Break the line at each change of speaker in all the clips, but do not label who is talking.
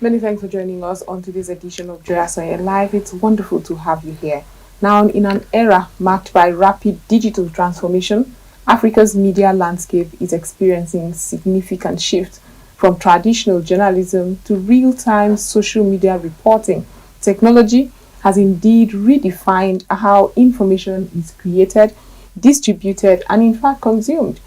Many thanks for joining us on today's edition of Joy Asonye Live. It's wonderful to have you here. Now, in an era marked by rapid digital transformation, Africa's media landscape is experiencing significant shift from traditional journalism to real-time social media reporting. Technology has indeed redefined how information is created, distributed, and in fact consumed.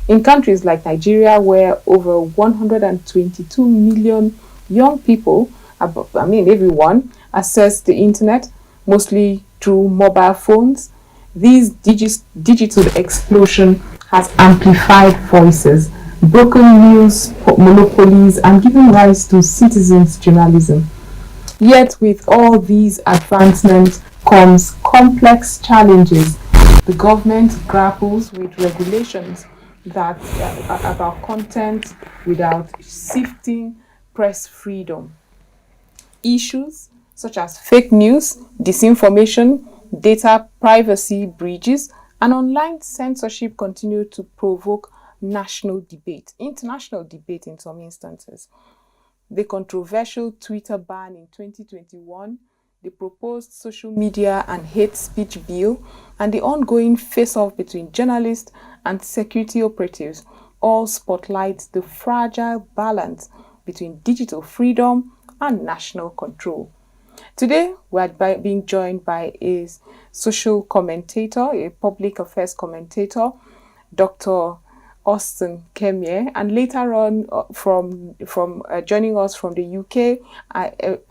In countries like Nigeria, where over 122 million young people, everyone, access the internet, mostly through mobile phones, this digital explosion has amplified voices, broken news monopolies, and given rise to citizens' journalism. Yet, with all these advancements comes complex challenges. The government grapples with regulations that about content without sifting press freedom. Issues such as fake news, disinformation, data privacy breaches, and online censorship continue to provoke national debate, international debate in some instances. The controversial Twitter ban in 2021, the proposed social media and hate speech bill, and the ongoing face-off between journalists and security operatives all spotlight the fragile balance between digital freedom and national control. Today, we are being joined by a social commentator, a public affairs commentator, Dr. Kemie, and later on from joining us from the UK,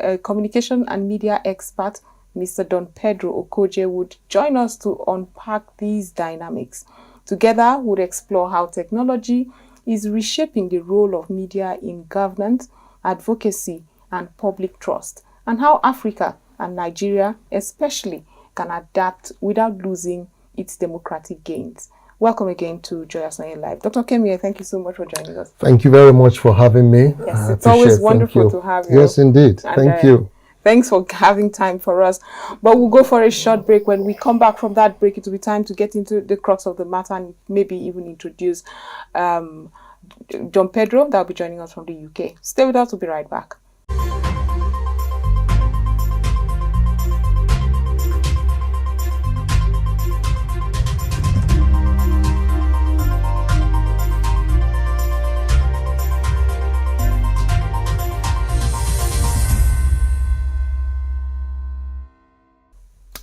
a communication and media expert, Mr. Don Pedro Okoje, would join us to unpack these dynamics. Together, we'll explore how technology is reshaping the role of media in governance, advocacy, and public trust, and how Africa and Nigeria especially can adapt without losing its democratic gains. Welcome again to Joy Asonye Live. Dr. Kemie, thank you so much for joining us.
Thank you very much for having me.
Yes, it's always wonderful to have you.
Yes, indeed. And, thank you.
Thanks for having time for us. But we'll go for a short break. When we come back from that break, it will be time to get into the crux of the matter and maybe even introduce John Pedro, that will be joining us from the UK. Stay with us, we'll be right back.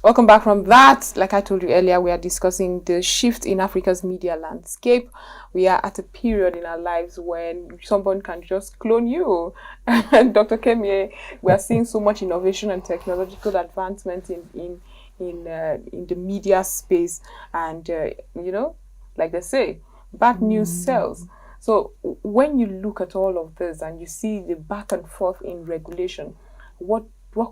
Welcome back from that. Like I told you earlier, we are discussing the shift in Africa's media landscape. We are at a period in our lives when someone can just clone you. And Dr. Kemie, we are seeing so much innovation and technological advancement in the media space. And, like they say, bad news sells. So when you look at all of this and you see the back and forth in regulation, what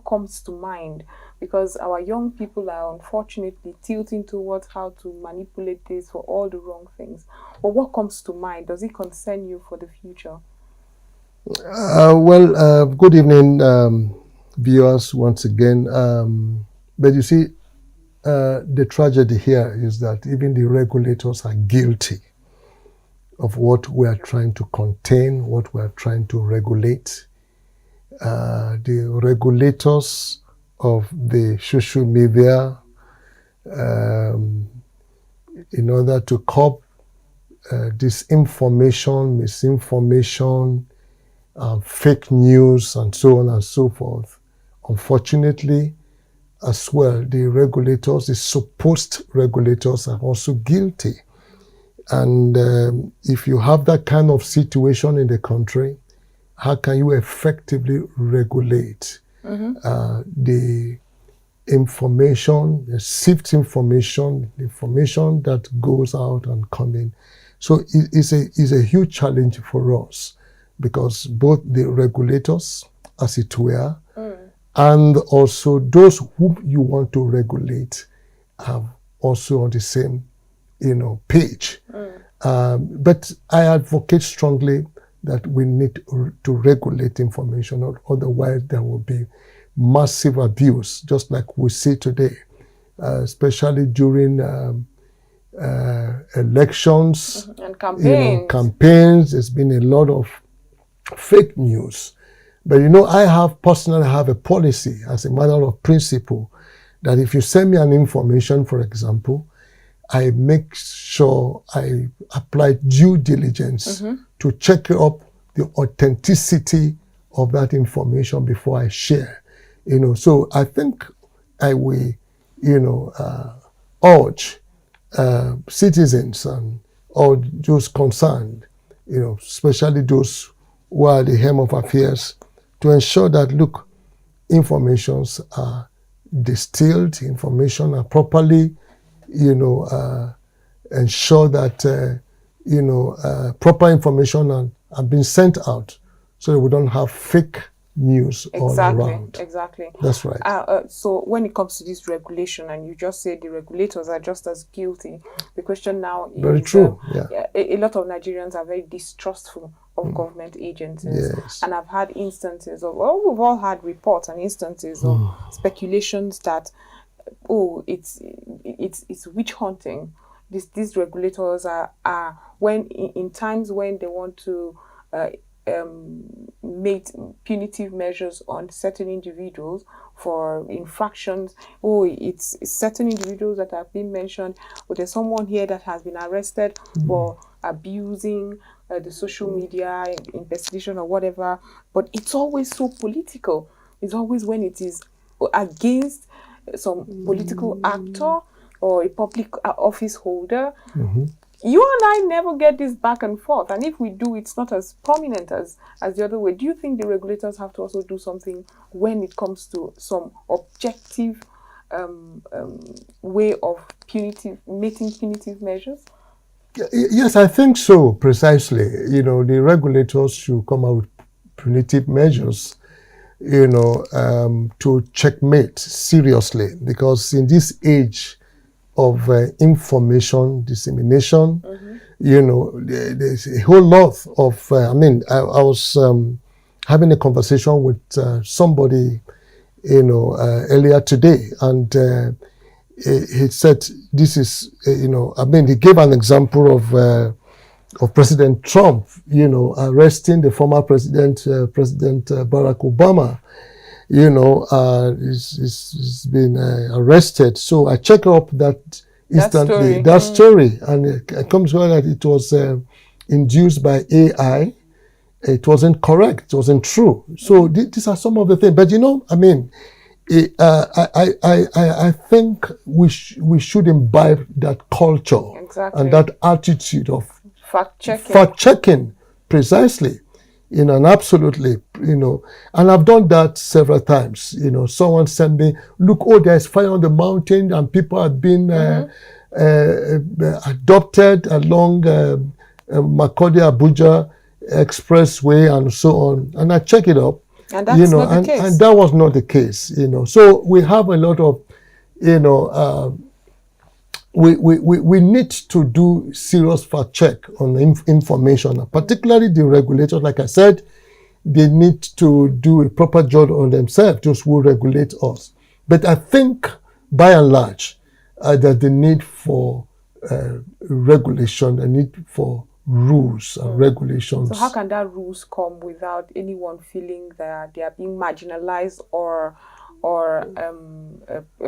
comes to mind? Because our young people are unfortunately tilting towards how to manipulate this for all the wrong things. But what comes to mind? Does it concern you for the future?
Good evening, viewers, once again. But you see, the tragedy here is that even the regulators are guilty of what we are trying to contain, what we are trying to regulate. The regulators of the social media, in order to curb disinformation, misinformation, fake news, and so on and so forth. Unfortunately, as well, the regulators, the supposed regulators, are also guilty. And if you have that kind of situation in the country, how can you effectively regulate the information, the sift information, the information that goes out and comes in? So it's a huge challenge for us, because both the regulators, as it were, and also those whom you want to regulate are also on the same, page. But I advocate strongly that we need to regulate information, or otherwise there will be massive abuse, just like we see today, especially during elections
and campaigns.
Campaigns. There's been a lot of fake news, But I personally have a policy as a matter of principle that if you send me an information, for example, I make sure I apply due diligence to check up the authenticity of that information before I share. So I think I will, urge citizens and all those concerned, especially those who are the helm of affairs, to ensure that, look, informations are distilled, information are properly, ensure that, proper information are being sent out so that we don't have fake news all around.
Exactly.
That's right.
So when it comes to this regulation, and you just said the regulators are just as guilty, the question now is...
Very true,
a lot of Nigerians are very distrustful of government agencies.
Yes.
And I've had instances of, we've all had reports and instances of speculations that, it's witch hunting. These regulators are when in times when they want to make punitive measures on certain individuals for infractions. It's certain individuals that have been mentioned. But there's someone here that has been arrested for abusing the social media investigation or whatever. But it's always so political. It's always when it is against some political actor or a public office holder. You and I never get this back and forth, and if we do, it's not as prominent as the other way. Do you think the regulators have to also do something when it comes to some objective way of making punitive measures?
Yes, I think so, precisely. The regulators should come out with punitive measures, to checkmate seriously, because in this age of information dissemination, there's a whole lot of, I was having a conversation with somebody, earlier today, and he said this is, he gave an example of President Trump, arresting the former President Barack Obama. He's been arrested. So I checked up that instantly, that story, and it comes out that it was induced by AI. It wasn't correct. It wasn't true. So these are some of the things. But I think we should imbibe that culture and that attitude of fact checking, precisely. And absolutely, and I've done that several times. Someone sent me, look, there's fire on the mountain and people have been adopted along Makurdi Abuja Expressway and so on. And I check it up,
and that's not the case.
And that was not the case. So we have a lot of, we need to do serious fact check on information, particularly the regulators. Like I said, they need to do a proper job on themselves, those who regulate us. But I think, by and large, that the need for regulation, the need for rules and regulations.
So how can that rules come without anyone feeling that they are being marginalized or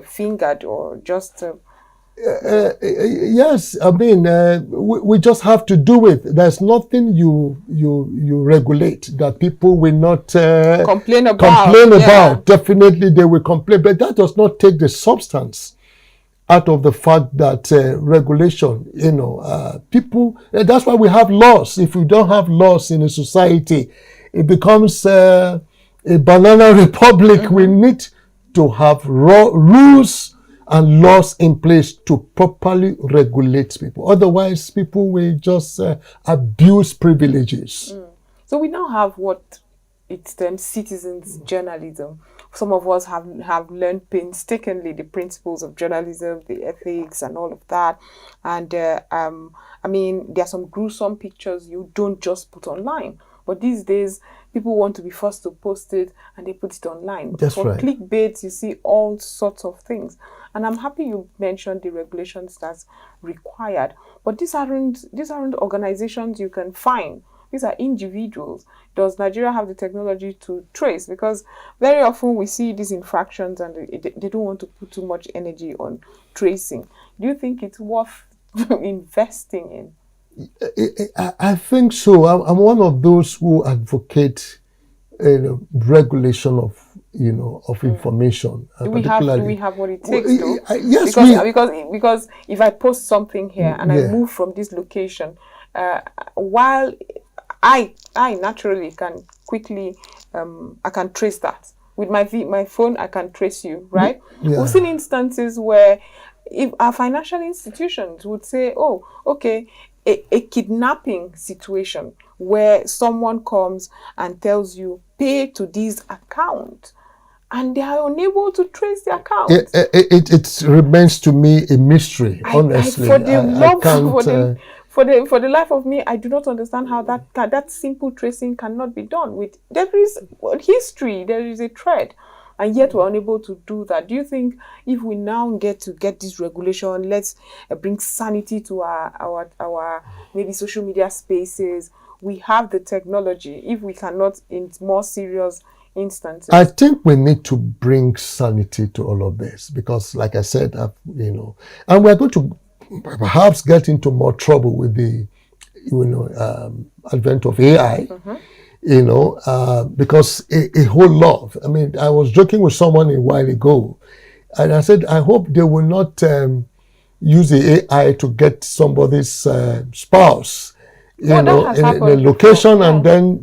fingered or just...
yes, we just have to do it. There's nothing you regulate that people will not
complain about.
Definitely they will complain, but that does not take the substance out of the fact that regulation, people, that's why we have laws. If we don't have laws in a society, it becomes a banana republic. We need to have rules and laws in place to properly regulate people. Otherwise, people will just abuse privileges.
So we now have what it's termed citizens journalism. Some of us have learned painstakingly the principles of journalism, the ethics and all of that. And there are some gruesome pictures you don't just put online. But these days, people want to be first to post it and they put it online.
That's right.
For clickbait, you see all sorts of things. And I'm happy you mentioned the regulations that's required. But these aren't organizations you can find These are individuals. Does Nigeria have the technology to trace? Because very often we see these infractions and they don't want to put too much energy on tracing. Do you think it's worth investing in?
I think so. I'm one of those who advocate regulation of information.
Do we have what it takes to?
Yes,
because if I post something here and I move from this location, while I naturally can quickly I can trace that with my phone. I can trace you, right?
Yeah.
We've seen instances where if our financial institutions would say, oh, okay, a kidnapping situation where someone comes and tells you pay to this account, and they are unable to trace the account.
It remains to me a mystery, honestly.
For the life of me, I do not understand how that simple tracing cannot be done. There is history, there is a thread, and yet we're unable to do that. Do you think if we now get this regulation, let's bring sanity to our maybe social media spaces, we have the technology, if we cannot in more serious instances?
I think we need to bring sanity to all of this because, like I said, and we're going to perhaps get into more trouble with the, advent of AI, because a whole lot. I mean, I was joking with someone a while ago, and I said, I hope they will not use the AI to get somebody's spouse, in the location, and then,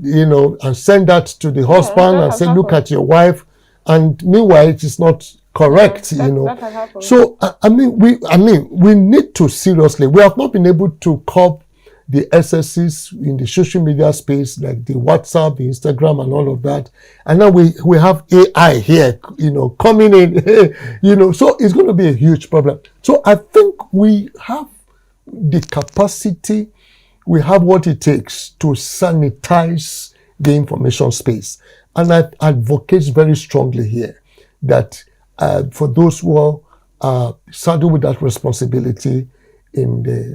and send that to the husband and say, look at your wife. And meanwhile, it is not correct, So, we need to seriously, we have not been able to curb the excesses in the social media space, like the WhatsApp, the Instagram, and all of that. And now we have AI here, coming in, so it's going to be a huge problem. So I think we have the capacity, we have what it takes to sanitize the information space. And I advocate very strongly here that for those who are saddled with that responsibility in the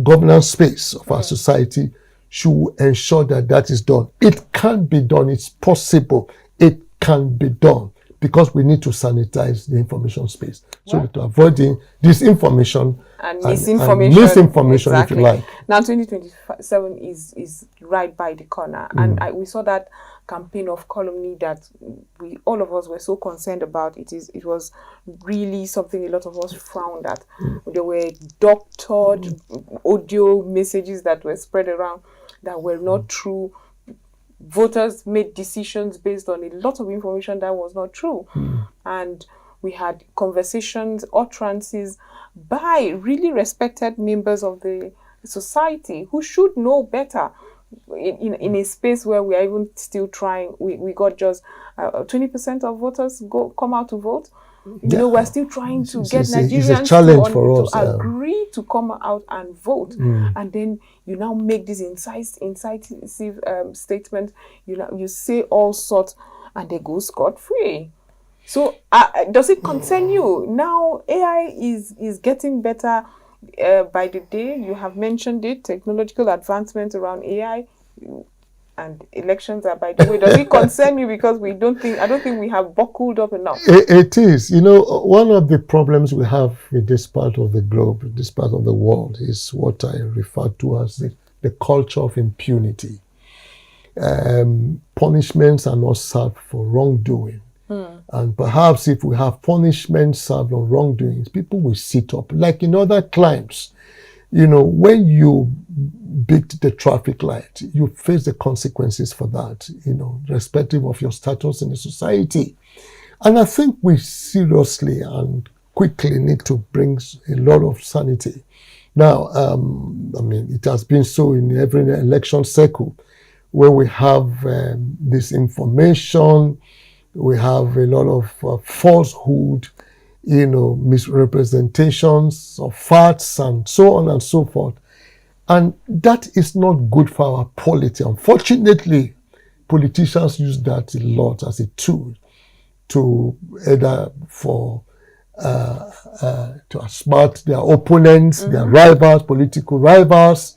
governance space of our society should ensure that is done. It can be done. It's possible. It can be done because we need to sanitize the information space so that to avoid disinformation
and misinformation,
exactly. If you like.
Now 2027 is right by the corner, and we saw that campaign of calumny that all of us were so concerned about. It was really something a lot of us frowned at. There were doctored audio messages that were spread around that were not true. Voters made decisions based on a lot of information that was not true. And we had conversations, utterances by really respected members of the society who should know better. In a space where we are even still trying, we got just 20% of voters come out to vote. We're still trying to get Nigerians to agree to come out and vote. And then you now make this incisive statement. You say all sorts, and they go scot-free. So does it concern you? Now AI is getting better by the day. You have mentioned it, technological advancement around AI, and elections are by the way. Does it concern you? Because I don't think we have buckled up enough.
It is. One of the problems we have in this part of the globe, this part of the world, is what I refer to as the culture of impunity. Punishments are not served for wrongdoing. And perhaps if we have punishment served on wrongdoings, people will sit up. Like in other climes, when you beat the traffic light, you face the consequences for that, irrespective of your status in the society. And I think we seriously and quickly need to bring a lot of sanity. Now, it has been so in every election cycle where we have this information. We have a lot of falsehood, misrepresentations of facts and so on and so forth. And that is not good for our polity. Unfortunately, politicians use that a lot as a tool to either to outsmart their opponents, their rivals, political rivals.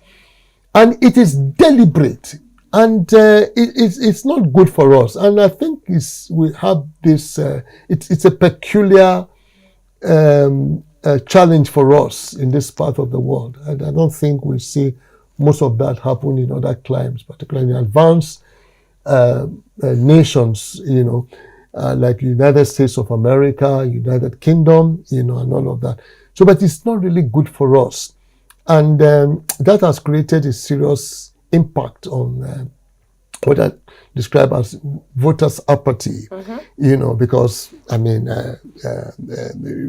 And it is deliberate. And it's not good for us. And I think we have this, it's a peculiar challenge for us in this part of the world. And I don't think we see most of that happen in other climes, particularly in advanced nations, like United States of America, United Kingdom, and all of that. So, but it's not really good for us. And that has created a serious impact on what I describe as voters' apathy, because, I mean,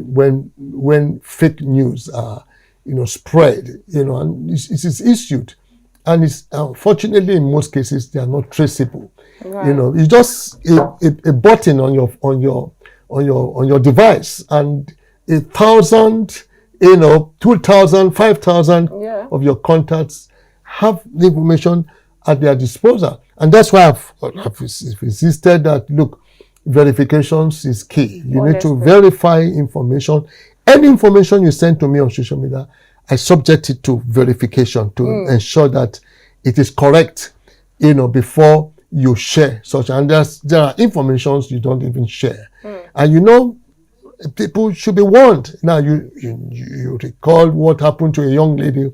when fake news are, spread, and it is issued, and it's unfortunately in most cases they are not traceable.
Right.
It's just a button on your device, and 1,000, 2,000, 5,000 of your contacts have the information at their disposal. And that's why I've insisted that, look, verifications is key. You need to verify information. Any information you send to me on social media, I subject it to verification to ensure that it is correct, before you share such. And there are informations you don't even share. And people should be warned. Now, you recall what happened to a young lady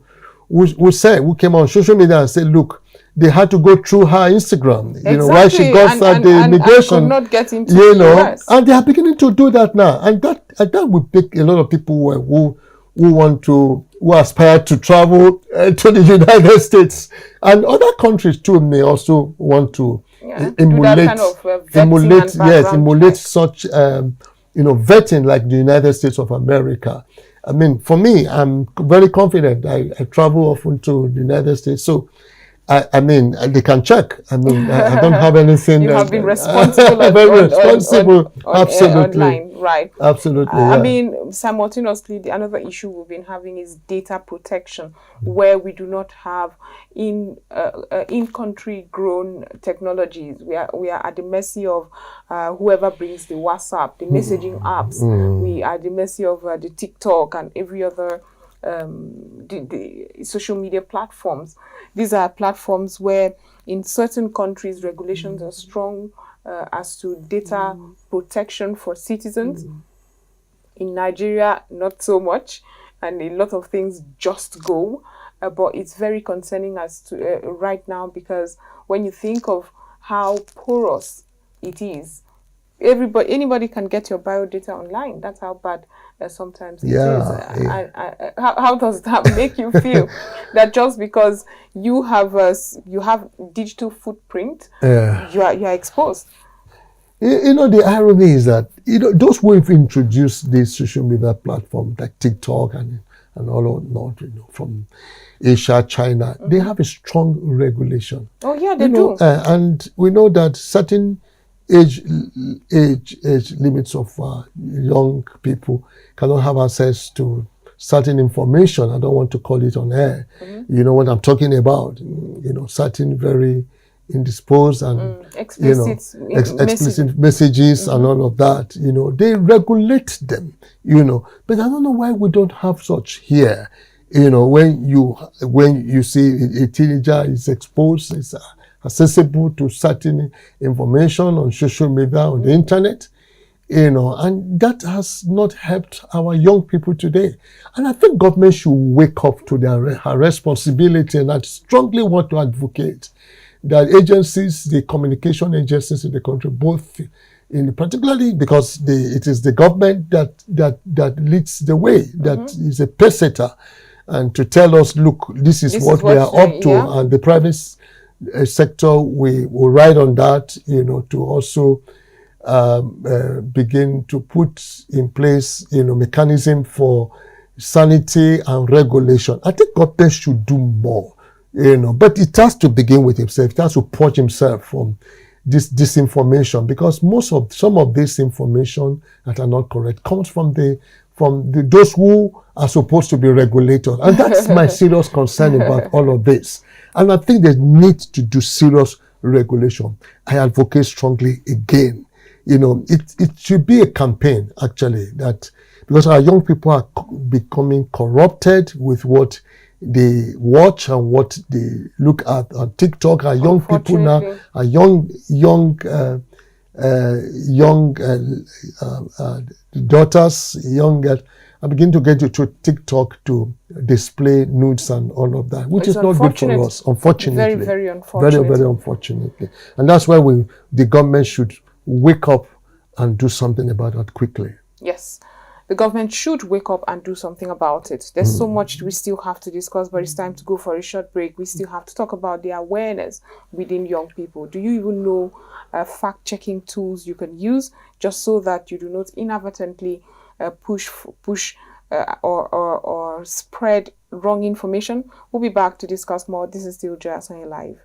who came on social media and said, look, they had to go through her Instagram, while she got the immigration,
and could not get into the US.
And they are beginning to do that now. And that would take a lot of people who aspire to travel to the United States and other countries too may also want to emulate such vetting like the United States of America. I mean, for me, I'm very confident. I travel often to the United States, so I mean, they can check. I mean, I don't have anything.
You have been responsible.
Very responsible. Absolutely.
Online, right?
Absolutely.
I mean, simultaneously, the another issue we've been having is data protection, where we do not have in-country grown technologies. We are at the mercy of whoever brings the WhatsApp, the messaging apps. We are at the mercy of the TikTok and every other the social media platforms. These are platforms where in certain countries regulations are strong as to data protection for citizens. In Nigeria, not so much, and a lot of things just go. But it's very concerning as to right now, because when you think of how porous it is, anybody can get your biodata online. That's how bad sometimes it is. How does that make you feel? That just because you have digital footprint, you are exposed.
The irony is that those who have introduced these social media platforms like TikTok and all of that, from Asia, China, they have a strong regulation.
Oh yeah, they do.
And we know that certain age limits of young people cannot have access to certain information. I don't want to call it on air. You know what I'm talking about. Certain very indisposed and explicit messages and all of that. They regulate them. But I don't know why we don't have such here. When you see a teenager is exposed, it's accessible to certain information on social media, on the internet, and that has not helped our young people today. And I think government should wake up to their responsibility, and I strongly want to advocate that agencies, the communication agencies in the country, both particularly because it is the government that leads the way, that is a pace setter, and to tell us, look, this is what we are up to, and the private sector, we will ride on that, to also begin to put in place, mechanism for sanity and regulation. I think government should do more, but it has to begin with himself. It has to purge himself from this disinformation, because some of this information that are not correct comes from those who are supposed to be regulators. And that's my serious concern about all of this. And I think they need to do serious regulation. I advocate strongly again. It should be a campaign, actually, that because our young people are becoming corrupted with what they watch and what they look at on TikTok. Our young people now, our young daughters, young girls, are beginning to get to TikTok to display nudes and all of that, which is not good for us, unfortunately.
Very, very unfortunate.
Very, very unfortunately. And that's why the government should wake up and do something about that quickly.
Yes. The government should wake up and do something about it. There's so much we still have to discuss, but it's time to go for a short break. We still have to talk about the awareness within young people. Do you even know fact-checking tools you can use just so that you do not inadvertently push or spread wrong information? We'll be back to discuss more. This is still Joy Asonye Live.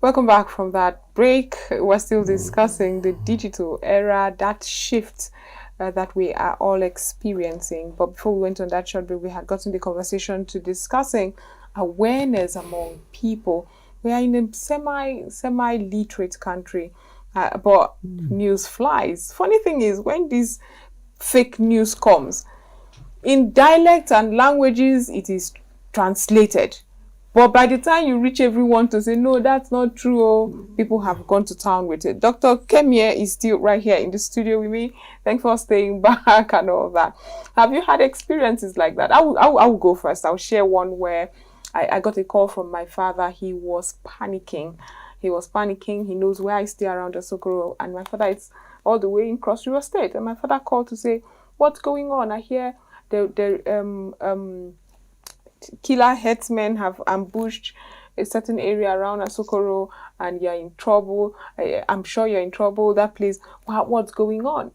Welcome back from that break. We're still discussing the digital era, that shift that we are all experiencing. But before we went on that short break, we had gotten the conversation to discussing awareness among people. We are in a semi-literate country, but news flies. Funny thing is, when this fake news comes, in dialects and languages, it is translated. But by the time you reach everyone to say, no, that's not true, oh, people have gone to town with it. Dr. Kemie is still right here in the studio with me. Thanks for staying back and all that. Have you had experiences like that? I will go first. I'll share one where I got a call from my father. He was panicking. He knows where I stay around Asokoro. And my father is all the way in Cross River State. And my father called to say, what's going on? I hear killer herdsmen have ambushed a certain area around Asokoro and you're in trouble. I'm sure you're in trouble. That place, what's going on?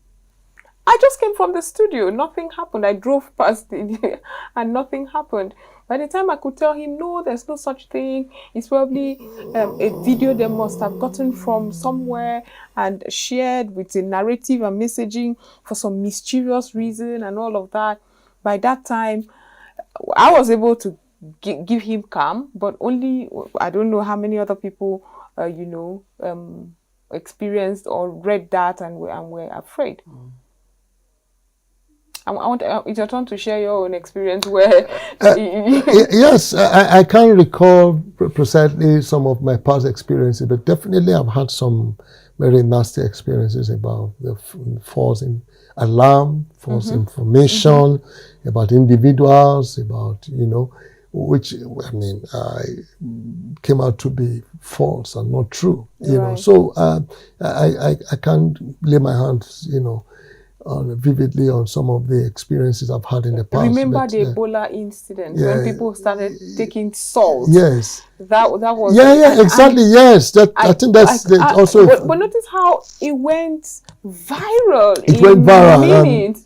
I just came from the studio. Nothing happened. I drove past it and nothing happened. By the time I could tell him, no, there's no such thing. It's probably a video they must have gotten from somewhere and shared with a narrative and messaging for some mischievous reason and all of that. By that time, I was able to give him calm, but only, I don't know how many other people, experienced or read that and were afraid. I want it's your turn to share your own experience where...
Yes, I can't recall precisely some of my past experiences, but definitely I've had some very nasty experiences about the false alarm, false information, about individuals, about, which, I mean, came out to be false and not true, you know. So I can't lay my hands, vividly on some of the experiences I've had in the past.
Remember the Ebola incident when people started taking salt?
Yes.
That was...
Yeah, exactly, yes. I think that's also...
But notice how it went viral.
It went viral.
Minutes.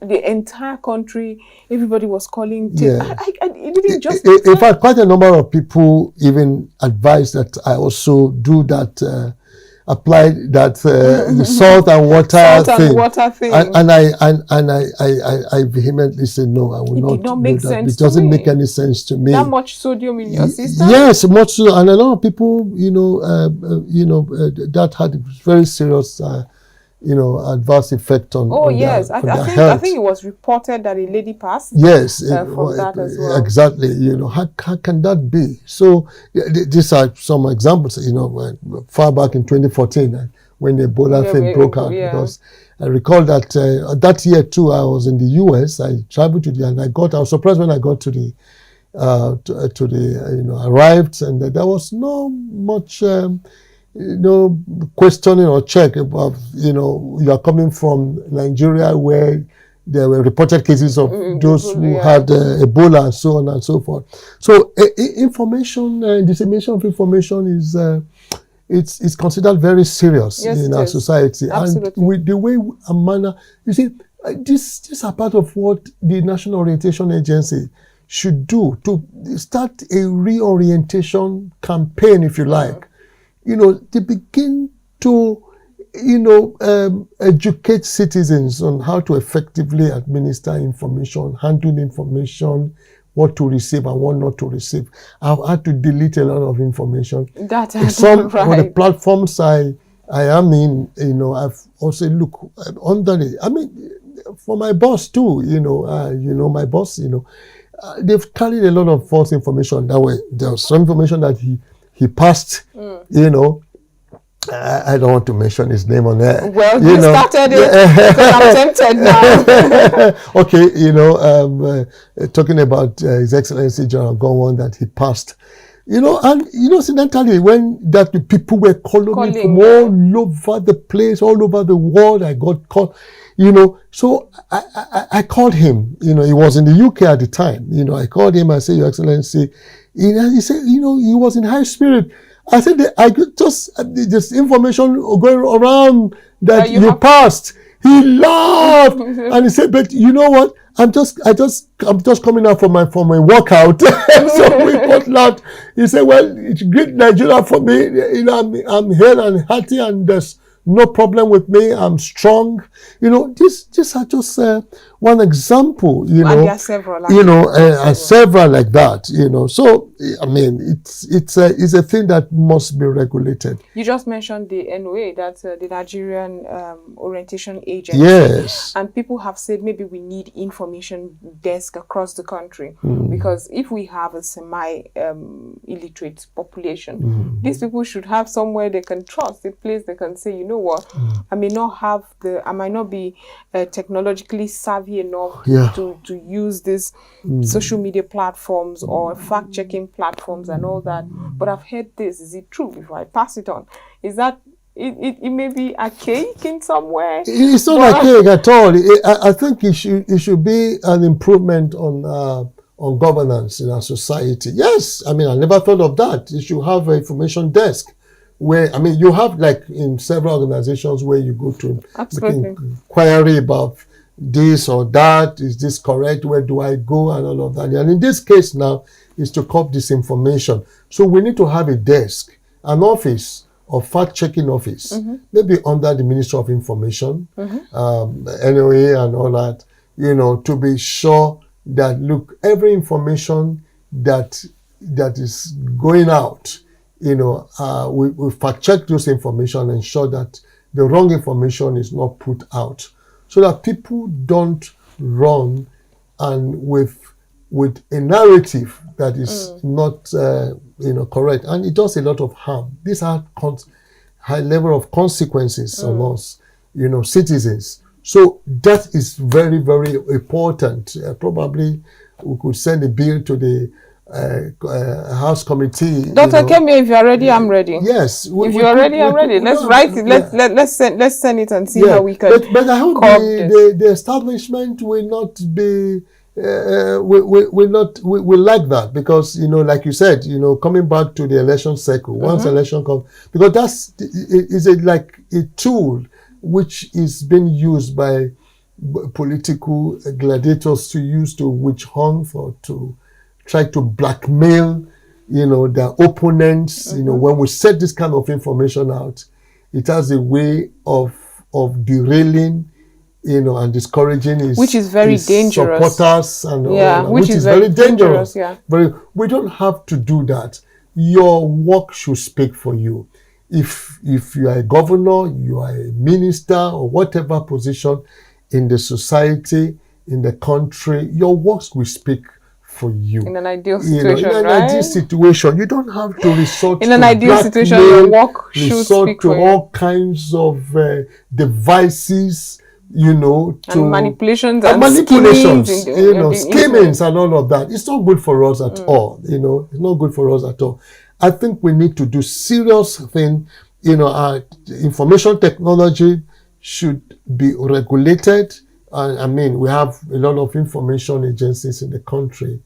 The entire country, everybody was calling. It didn't just...
In fact, quite a number of people even advised that I also do that... apply that salt and water thing. And I vehemently said no, I will not do that. It doesn't make any sense to me.
That much sodium in your system?
Yes, much so. And a lot of people, that had very serious adverse effect on
yes.
their health.
I think it was reported that a lady passed.
Yes,
from that as well.
Exactly. How can that be? So these are some examples. Far back in 2014, when the Ebola thing broke out, because I recall that that year too, I was in the US. I traveled to and I was surprised when I got to the arrived, and there was no much. Questioning or check about, you are coming from Nigeria where there were reported cases of those who had Ebola and so on and so forth. So information, dissemination of information is it's considered very serious in our society.
Absolutely.
And with the way and manner, you see, this are part of what the National Orientation Agency should do to start a reorientation campaign, if you like. They begin to educate citizens on how to effectively administer information, handle information, what to receive and what not to receive. I've had to delete a lot of information.
That's
Some
right.
on the platforms I am in, I've also look under it. I mean, for my boss too, my boss, they've carried a lot of false information that way. There's some information that he passed, I don't want to mention his name on there.
Well, you started it because I'm tempted now.
Okay, talking about His Excellency General Gowon that he passed. And incidentally, when that the people were calling me from all over the place, all over the world, I got called, so I called him, he was in the UK at the time, I called him, I said, Your Excellency, he said, he was in high spirit. I said, I could just, this information going around that you passed. He laughed and he said, but you know what? I'm just coming out from my workout. So we both laughed. He said, well, it's great Nigeria for me. I'm here and healthy and there's no problem with me. I'm strong. These are just one example,
And there are several.
Several like that, So, I mean, it's a thing that must be regulated.
You just mentioned the NOA, that's the Nigerian Orientation Agency.
Yes.
And people have said maybe we need information desk across the country because if we have a semi-illiterate population, these people should have somewhere they can trust, a place they can say, you know what, I might not be technologically savvy enough to use these social media platforms or fact-checking platforms and all that, but I've heard this. Is it true? Before I pass it on, is that it may be archaic in some way?
It's not archaic at all. I think it should be an improvement on governance in our society. Yes, I mean, I never thought of that. You should have an information desk where, I mean, you have like in several organizations where you go to inquiry about this or that. Is this correct? Where do I go? And all of that. And in this case now is to curb this information. So we need to have a desk, an office or fact-checking office, maybe under the Ministry of Information, NOA and all that, to be sure that, look, every information that is going out, we fact-check those information and ensure that the wrong information is not put out so that people don't run and with a narrative that is not, correct. And it does a lot of harm. These are high level of consequences on us, citizens. So that is very, very important. Probably we could send a bill to the House Committee.
Dr. Kemie, if you are ready, I'm ready.
Yes.
If you are ready, I'm ready. Let's write it. Let's send it and see how we can.
But I hope the establishment will not be. We like that because like you said, coming back to the election cycle, once election comes, because that's like a tool which is being used by political gladiators to use to witch hunt or to try to blackmail their opponents. When we set this kind of information out, it has a way of derailing and discouraging
which is very dangerous.
Supporters and
which is very dangerous.
We don't have to do that. Your work should speak for you. If you are a governor, you are a minister, or whatever position in the society, in the country, your works will speak for you.
In an ideal situation,
in an ideal situation, you don't have to resort
in an ideal situation, your work should speak
to all kinds of devices. To
and manipulations
schemings and all of that. It's not good for us at all. It's not good for us at all. I think we need to do serious thing. Our information technology should be regulated. I mean, we have a lot of information agencies in the country,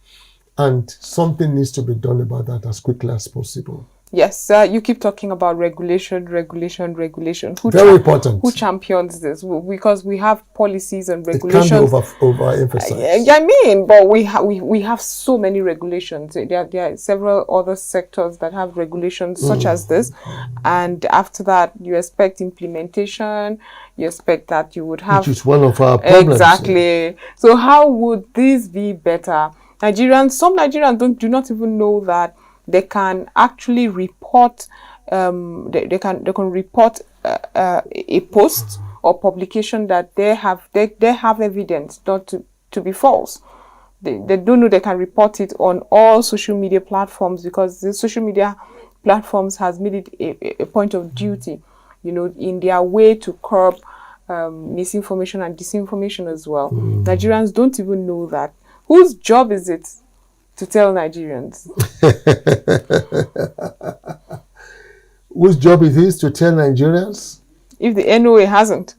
and something needs to be done about that as quickly as possible.
Yes, you keep talking about regulation. Who
Very important.
who champions this? Because we have policies and
It can't be
regulations.
overemphasized.
I mean, but we have so many regulations. There are several other sectors that have regulations such as this, and after that, you expect implementation. You expect that you would have,
which is one of our problems.
Exactly. So how would this be better? Some Nigerians do not even know that they can actually report. They can report a post or publication that they have evidence not to be false. They don't know they can report it on all social media platforms, because the social media platforms has made it a point of duty, in their way to curb misinformation and disinformation as well. Nigerians don't even know that. Whose job is it to tell Nigerians?
Whose job it is to tell Nigerians?
If the NOA hasn't.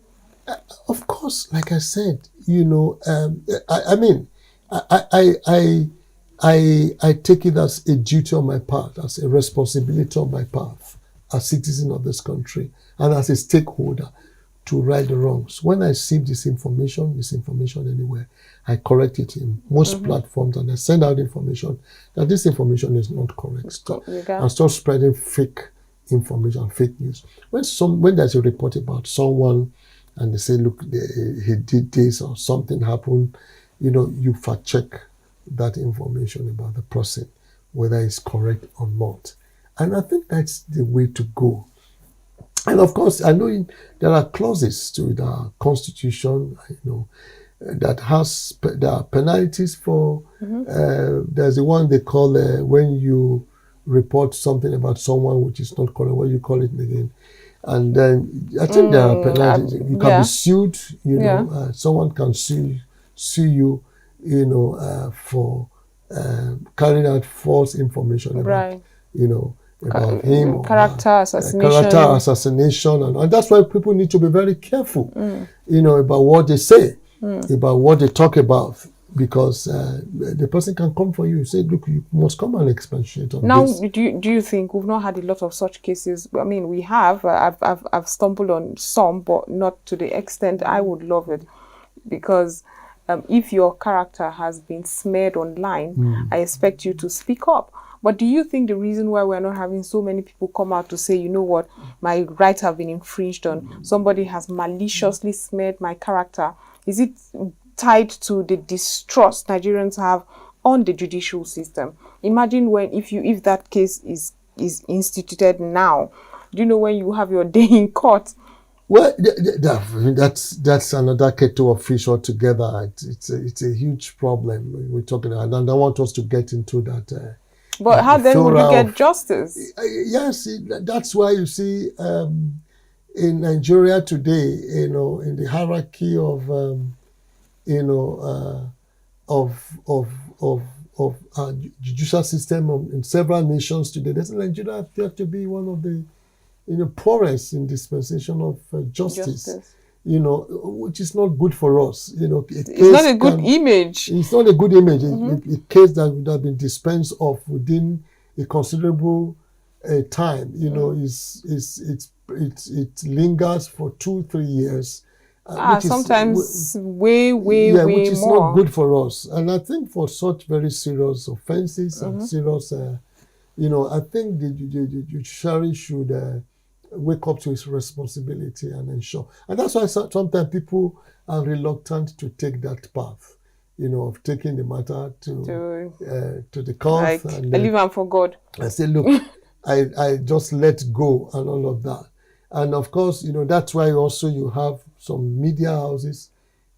Of course, like I said, I mean, I take it as a duty on my part, as a responsibility on my part, as citizen of this country, and as a stakeholder, to right the wrongs. When I see misinformation anywhere, I correct it in most platforms, and I send out information that this information is not correct. And stop spreading fake information, fake news. When there's a report about someone and they say, look, he did this or something happened, you fact check that information about the person, whether it's correct or not. And I think that's the way to go. And of course, I know there are clauses to the Constitution, that there are penalties for, there's the one they call when you report something about someone which is not correct, what you call it again. And then I think there are penalties. You can be sued, someone can sue you, for carrying out false information about, about him or
character
assassination, and that's why people need to be very careful, about what they say, about what they talk about, because the person can come for you, say, look, you must come and expatiate on this.
Now, do you think we've not had a lot of such cases? I mean, we have. I've stumbled on some, but not to the extent I would love it, because if your character has been smeared online, I expect you to speak up. But do you think the reason why we're not having so many people come out to say, you know what, my rights have been infringed on, somebody has maliciously smeared my character, is it tied to the distrust Nigerians have on the judicial system? Imagine if that case is instituted now, do you know when you have your day in court?
Well, that's another kettle of fish altogether. It's a huge problem we're talking about, and I don't want us to get into that.
But how then would you get justice?
Yes, that's why you see in Nigeria today, in the hierarchy of judicial system in several nations today, doesn't Nigeria appear to be one of the poorest in dispensation of justice. Which is not good for us.
It's not a good image.
It's not a good image. A case that would have been dispensed of within a considerable time, it lingers for 2-3 years.
Sometimes way
which is
more.
not good for us. And I think for such very serious offenses and serious, I think the judiciary should wake up to its responsibility and ensure. And that's why sometimes people are reluctant to take that path, of taking the matter to the court.
Like, and I leave them for God.
I say, look, I just let go and all of that. And of course, that's why also you have some media houses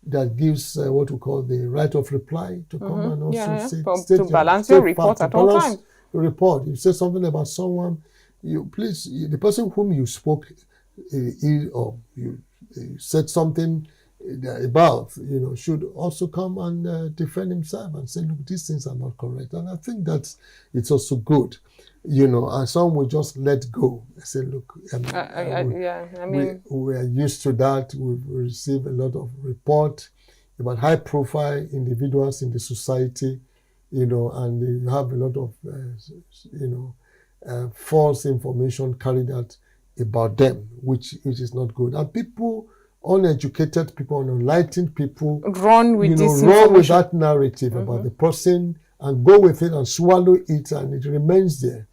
that gives what we call the right of reply to come and also
to balance your report at all times.
Report. You say something about someone, the person whom you spoke or you said something about, should also come and defend himself and say, look, these things are not correct. And I think that it's also good, and some will just let go. I say, look, we are used to that. We've received a lot of report about high-profile individuals in the society, and you have a lot of, false information carried out about them, which is not good. And people, uneducated people, unenlightened people,
run with this
run with that narrative about the person and go with it and swallow it, and it remains there.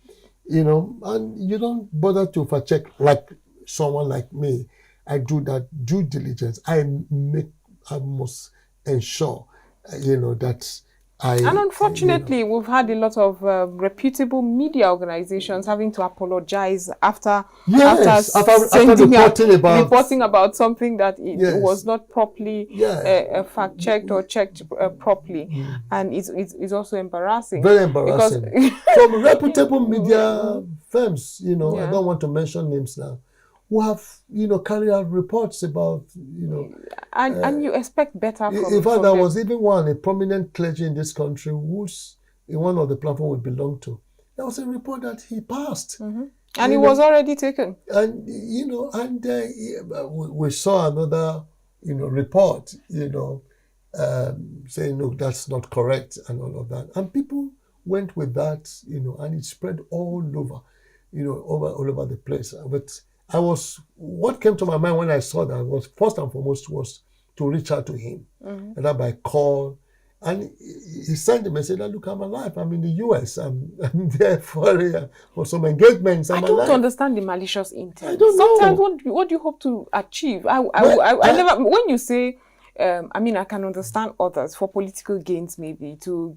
And you don't bother to fact check. Like someone like me, I do that due diligence. I must ensure, that
and unfortunately, we've had a lot of reputable media organizations having to apologize after reporting about something that it was not properly fact-checked or checked properly. And it's also embarrassing.
Very embarrassing. From reputable media firms, I don't want to mention names now, who have, carried out reports about,
And you expect better from
in fact, there was even a prominent clergy in this country who's in one of the platforms we belong to. There was a report that he passed.
And it was already taken.
And, we saw another, report, saying, no, that's not correct and all of that. And people went with that, and it spread all over, all over the place. But what came to my mind when I saw that was, first and foremost, was to reach out to him, either by call. And he sent a message that, look, I'm alive. I'm in the US. I'm there for some engagements.
I don't understand the malicious intent.
I don't
Sometimes
know.
what do you hope to achieve? I never, when you say, I can understand others for political gains, maybe to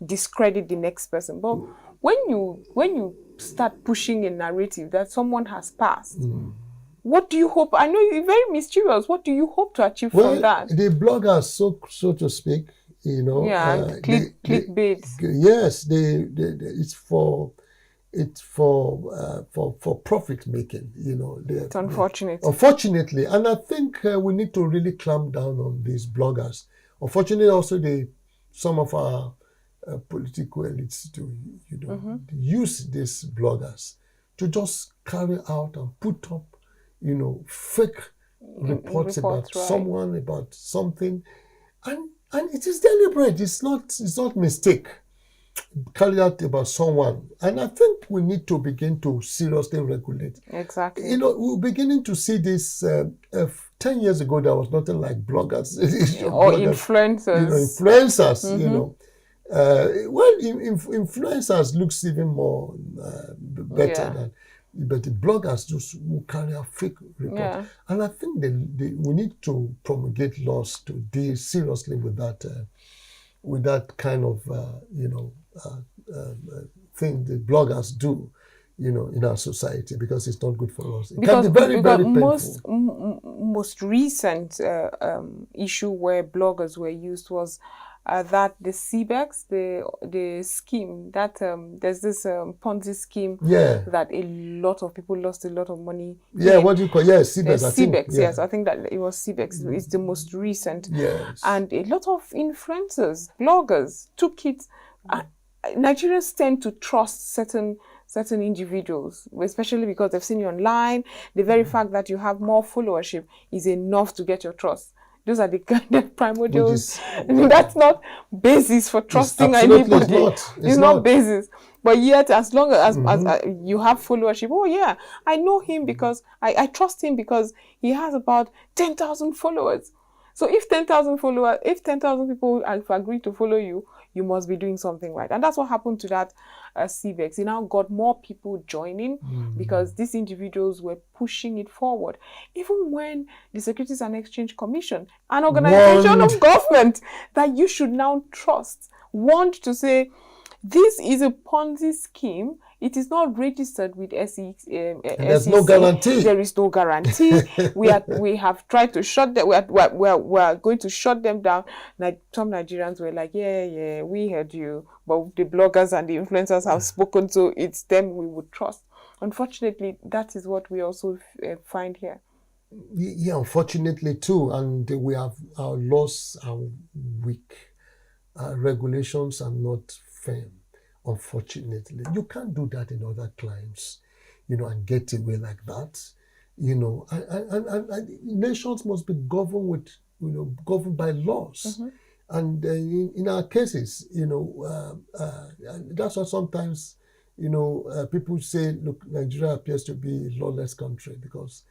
discredit the next person. But when you start pushing a narrative that someone has passed, what do you hope? I know you're very mysterious. What do you hope to achieve from that?
The bloggers, so to speak,
clickbait.
Yes, it's for profit making.
It's unfortunate.
Unfortunately, and I think we need to really clamp down on these bloggers. Unfortunately, also some of our political elites to use these bloggers to just carry out and put up fake reports about someone, about something, and it is deliberate. It's not mistake carried out about someone. And I think we need to begin to seriously regulate.
Exactly.
We're beginning to see this. 10 years ago, there was nothing like bloggers
or influencers.
Influencers. Influencers looks even more better than. But the bloggers just will carry out fake reports. And I think we need to promulgate laws to deal seriously with that kind of, thing the bloggers do, in our society, because it's not good for us. It can be very, very painful.
Most recent issue where bloggers were used was that the CBEX, the scheme, that there's this Ponzi scheme that a lot of people lost a lot of money.
What do you call CBEX?
Yes, I think that it was CBEX. It's the most recent.
Yes.
And a lot of influencers, bloggers took it. Nigerians tend to trust certain individuals, especially because they've seen you online. The very fact that you have more followership is enough to get your trust. Those are the kind of primordials. That's not basis for trusting anybody. It's not basis. But yet, as long as you have followership, I know him because I trust him because he has about 10,000 followers. So if 10,000 people have agreed to follow you, you must be doing something right. And that's what happened to that CBEX. It now got more people joining because these individuals were pushing it forward. Even when the Securities and Exchange Commission, an organization of government that you should now trust, want to say, this is a Ponzi scheme. It is not registered with SEC.
There's no guarantee.
There is no guarantee. we have tried to shut them. We are going to shut them down. Some Nigerians were like, we heard you, but the bloggers and the influencers have spoken, so it's them we would trust. Unfortunately, that is what we also find here.
Yeah, unfortunately too, and we have our laws are weak, our regulations are not firm. Unfortunately, you can't do that in other climes, and get away like that, and nations must be governed with, governed by laws. And in our cases, that's why sometimes, People say, look, Nigeria appears to be a lawless country because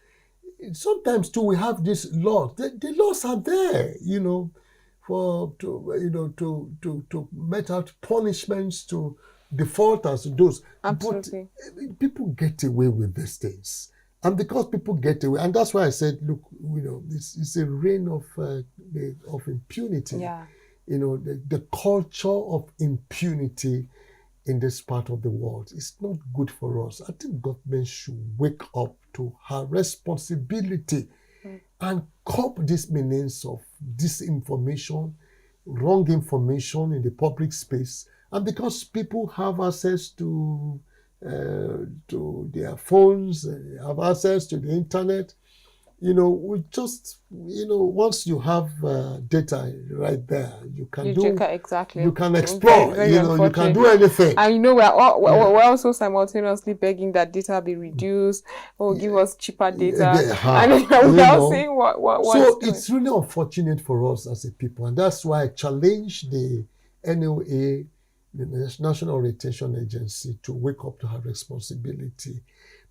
sometimes too we have these laws. The laws are there, to met out punishments to defaulters, those.
Absolutely.
But people get away with these things. And because people get away, and that's why I said, look, it's a reign of impunity.
Yeah.
The culture of impunity in this part of the world is not good for us. I think government should wake up to her responsibility and curb this menace of disinformation, wrong information in the public space. And because people have access to their phones, have access to the internet, we just, once you have data right there, you can
exactly.
You can explore,
very
you can do anything.
And we're also simultaneously begging that data be reduced or give us cheaper data. And we're all saying what
So it's really unfortunate for us as a people, and that's why I challenge the NOA, the National Orientation Agency, to wake up to her responsibility.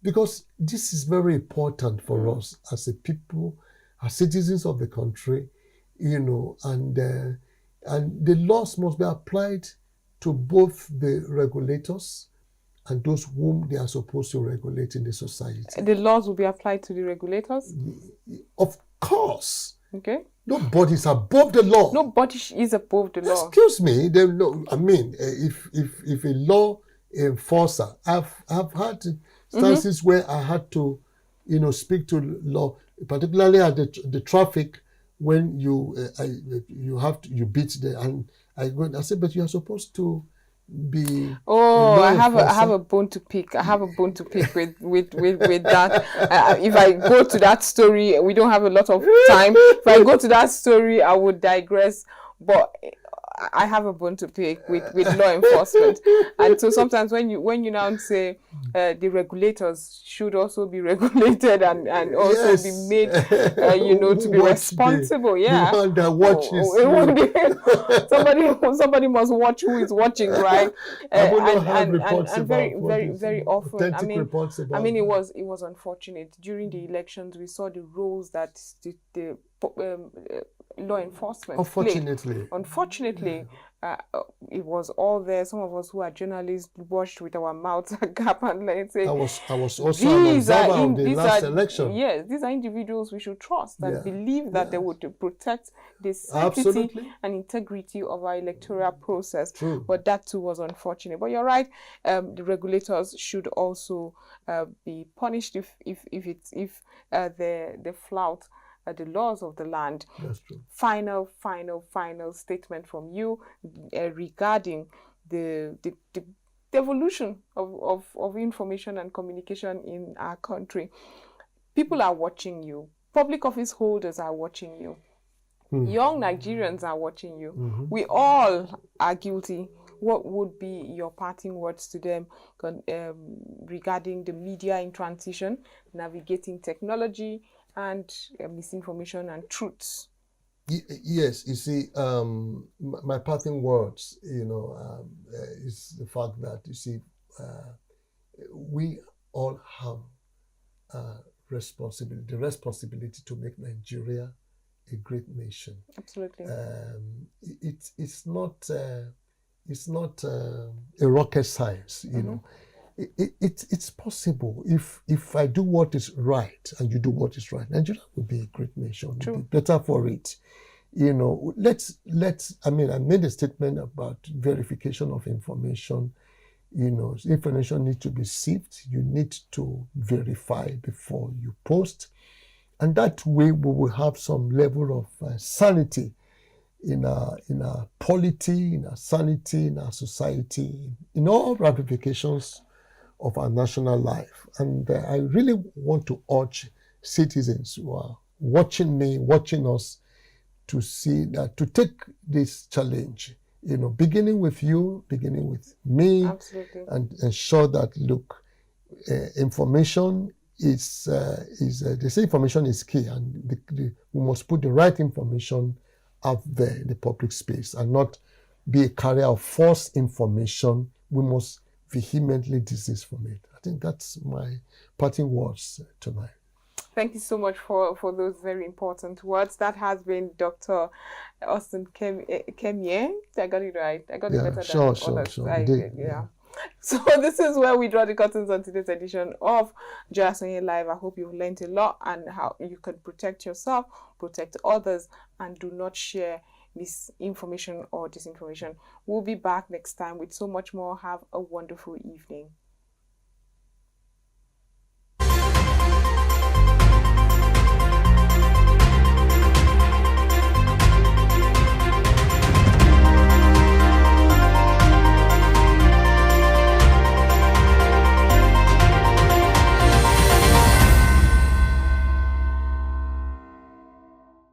Because this is very important for us as a people, as citizens of the country, and the laws must be applied to both the regulators and those whom they are supposed to regulate in the society.
The laws will be applied to the regulators?
Of course.
Okay.
Nobody is above the law.
Nobody is above the law.
Excuse me. If a law enforcer, I've had instances where I had to, speak to law, particularly at the traffic, when you beat and I said, but you are supposed to be.
I have a bone to pick. I have a bone to pick with that. If I go to that story, we don't have a lot of time. If I go to that story, I would digress, but I have a bone to pick with law enforcement. And so sometimes when you now say the regulators should also be regulated and also be made to be responsible.
The one that watches
somebody must watch who is watching, right?
And
very often, it was unfortunate. During the elections, we saw the roles that the law enforcement Unfortunately, it was all there. Some of us who are journalists watched with our mouths agape and let's say,
I was also an observer of the last election.
Yes, these are individuals we should trust and believe that they would protect the sanctity and integrity of our electoral process.
True.
But that too was unfortunate. But you're right. The regulators should also be punished if they flout the laws of the land.
That's true.
Final statement from you regarding the evolution of information and communication in our country. People are watching you. Public office holders are watching you. Young Nigerians are watching you. We all are guilty. What would be your parting words to them regarding the media in transition, navigating technology, and misinformation and truths?
Yes, you see, my parting words, is the fact that, you see, we all have the responsibility to make Nigeria a great nation.
Absolutely.
It's not a rocket science, you know. It's possible if I do what is right and you do what is right, Nigeria will be a great nation. True. We'll be better for it. I made a statement about verification of information. Information needs to be sieved. You need to verify before you post. And that way we will have some level of sanity in our polity, in our sanity, in our society, in all ramifications of our national life. And I really want to urge citizens who are watching us, to see that, to take this challenge, beginning with you, beginning with me.
Absolutely.
And ensure that, look, information is they say information is key, and we must put the right information out there in the public space and not be a carrier of false information. We must vehemently desist from it. I think that's my parting words tonight.
Thank you so much for those very important words. That has been Dr. Austin Kemie. I got it right. I got it
Yeah,
better
sure,
than
sure,
others.
sure. You did.
Yeah. So this is where we draw the curtains on today's edition of Joy Asonye Live. I hope you've learned a lot and how you can protect yourself, protect others, and do not share misinformation or disinformation. We'll be back next time with so much more. Have a wonderful evening.